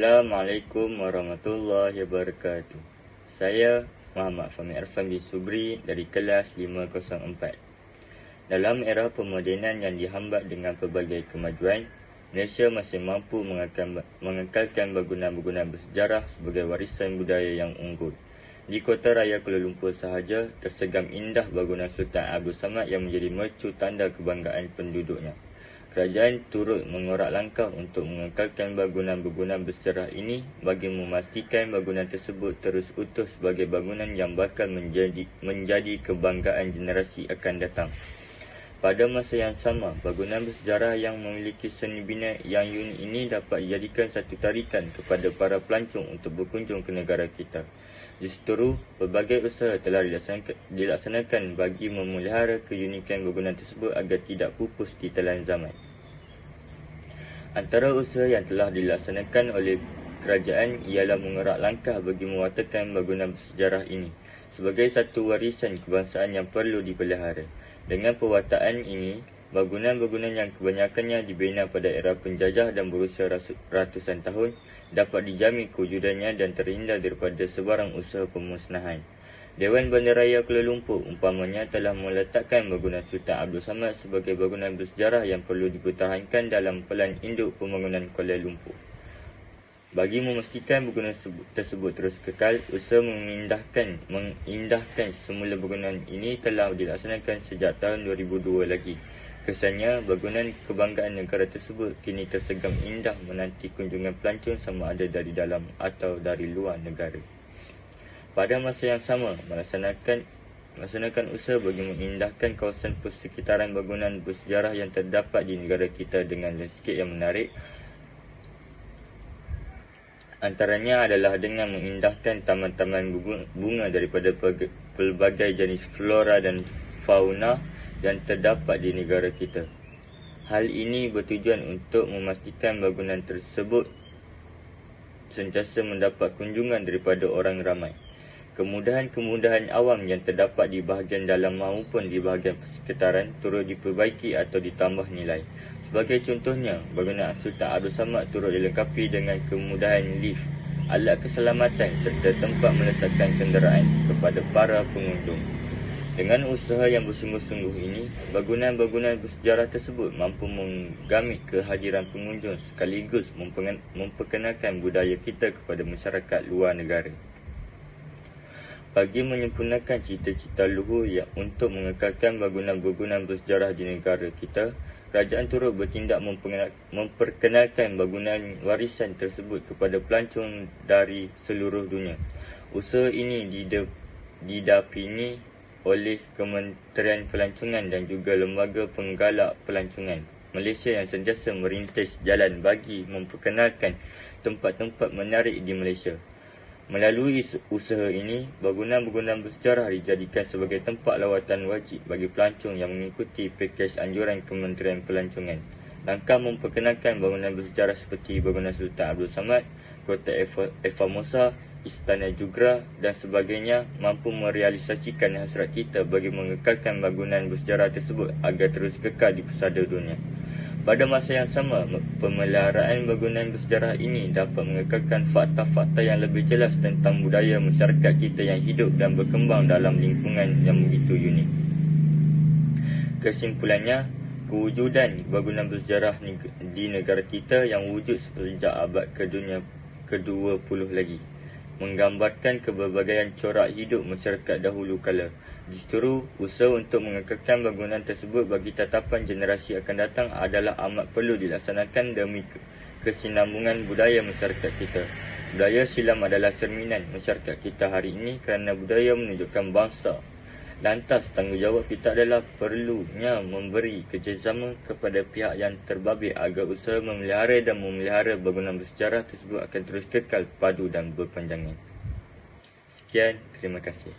Assalamualaikum warahmatullahi wabarakatuh. Saya Muhammad Fahmi Arfan bin Subri dari kelas 504. Dalam era pemodenan yang dihambat dengan pelbagai kemajuan, Malaysia masih mampu mengekalkan bangunan-bangunan bersejarah sebagai warisan budaya yang unggul. Di kota raya Kuala Lumpur sahaja, tersegam indah bangunan Sultan Abdul Samad yang menjadi mercu tanda kebanggaan penduduknya. Kerajaan turut mengorak langkah untuk mengekalkan bangunan-bangunan bersejarah ini bagi memastikan bangunan tersebut terus utuh sebagai bangunan yang bakal menjadi kebanggaan generasi akan datang. Pada masa yang sama, bangunan bersejarah yang memiliki seni bina yang unik ini dapat dijadikan satu tarikan kepada para pelancong untuk berkunjung ke negara kita. Justru, pelbagai usaha telah dilaksanakan bagi memelihara keunikan bangunan tersebut agar tidak pupus di telan zaman. Antara usaha yang telah dilaksanakan oleh kerajaan ialah mengerak langkah bagi mewatakkan bangunan bersejarah ini sebagai satu warisan kebangsaan yang perlu dipelihara. Dengan perwataan ini, bangunan-bangunan yang kebanyakannya dibina pada era penjajah dan berusia ratusan tahun dapat dijamin kewujudannya dan terhindar daripada sebarang usaha pemusnahan. Dewan Bandaraya Kuala Lumpur umpamanya telah meletakkan bangunan Sultan Abdul Samad sebagai bangunan bersejarah yang perlu dipertahankan dalam Pelan Induk Pembangunan Kuala Lumpur. Bagi memastikan bangunan tersebut terus kekal, usaha mengindahkan semula bangunan ini telah dilaksanakan sejak tahun 2002 lagi. Kesannya, bangunan kebanggaan negara tersebut kini tersegam indah menanti kunjungan pelancong sama ada dari dalam atau dari luar negara. Pada masa yang sama, melaksanakan usaha bagi mengindahkan kawasan persekitaran bangunan bersejarah yang terdapat di negara kita dengan landscape yang menarik. Antaranya adalah dengan mengindahkan taman-taman bunga daripada pelbagai jenis flora dan fauna yang terdapat di negara kita. Hal ini bertujuan untuk memastikan bangunan tersebut sentiasa mendapat kunjungan daripada orang ramai. Kemudahan-kemudahan awam yang terdapat di bahagian dalam maupun di bahagian persekitaran turut diperbaiki atau ditambah nilai. Sebagai contohnya, bangunan Sultan Abdul Samad turut dilengkapi dengan kemudahan lift, alat keselamatan serta tempat meletakkan kenderaan kepada para pengunjung. Dengan usaha yang bersungguh-sungguh ini, bangunan-bangunan bersejarah tersebut mampu menggamit kehadiran pengunjung sekaligus memperkenalkan budaya kita kepada masyarakat luar negara. Bagi menyempurnakan cita-cita luhur yang untuk mengekalkan bangunan-bangunan bersejarah di negara kita, kerajaan turut bertindak memperkenalkan bangunan warisan tersebut kepada pelancong dari seluruh dunia. Usaha ini didapingi oleh Kementerian Pelancongan dan juga Lembaga Penggalak Pelancongan Malaysia yang sentiasa merintis jalan bagi memperkenalkan tempat-tempat menarik di Malaysia. Melalui usaha ini, bangunan-bangunan bersejarah dijadikan sebagai tempat lawatan wajib bagi pelancong yang mengikuti pakej anjuran Kementerian Pelancongan. Langkah memperkenalkan bangunan bersejarah seperti bangunan Sultan Abdul Samad, Kota Formosa, Istana Jugra dan sebagainya mampu merealisasikan hasrat kita bagi mengekalkan bangunan bersejarah tersebut agar terus kekal di pesada dunia. Pada masa yang sama, pemeliharaan bangunan bersejarah ini dapat mengekalkan fakta-fakta yang lebih jelas tentang budaya masyarakat kita yang hidup dan berkembang dalam lingkungan yang begitu unik. Kesimpulannya, kewujudan bangunan bersejarah di negara kita yang wujud sejak abad ke-20 lagi menggambarkan keberbagaian corak hidup masyarakat dahulu kala. Justru, usaha untuk mengekalkan bangunan tersebut bagi tatapan generasi akan datang adalah amat perlu dilaksanakan demi kesinambungan budaya masyarakat kita. Budaya silam adalah cerminan masyarakat kita hari ini kerana budaya menunjukkan bangsa. Lantas, tanggungjawab kita adalah perlunya memberi kerjasama kepada pihak yang terbabit agar usaha memelihara dan memelihara bangunan bersejarah tersebut akan terus kekal, padu dan berpanjangan. Sekian, terima kasih.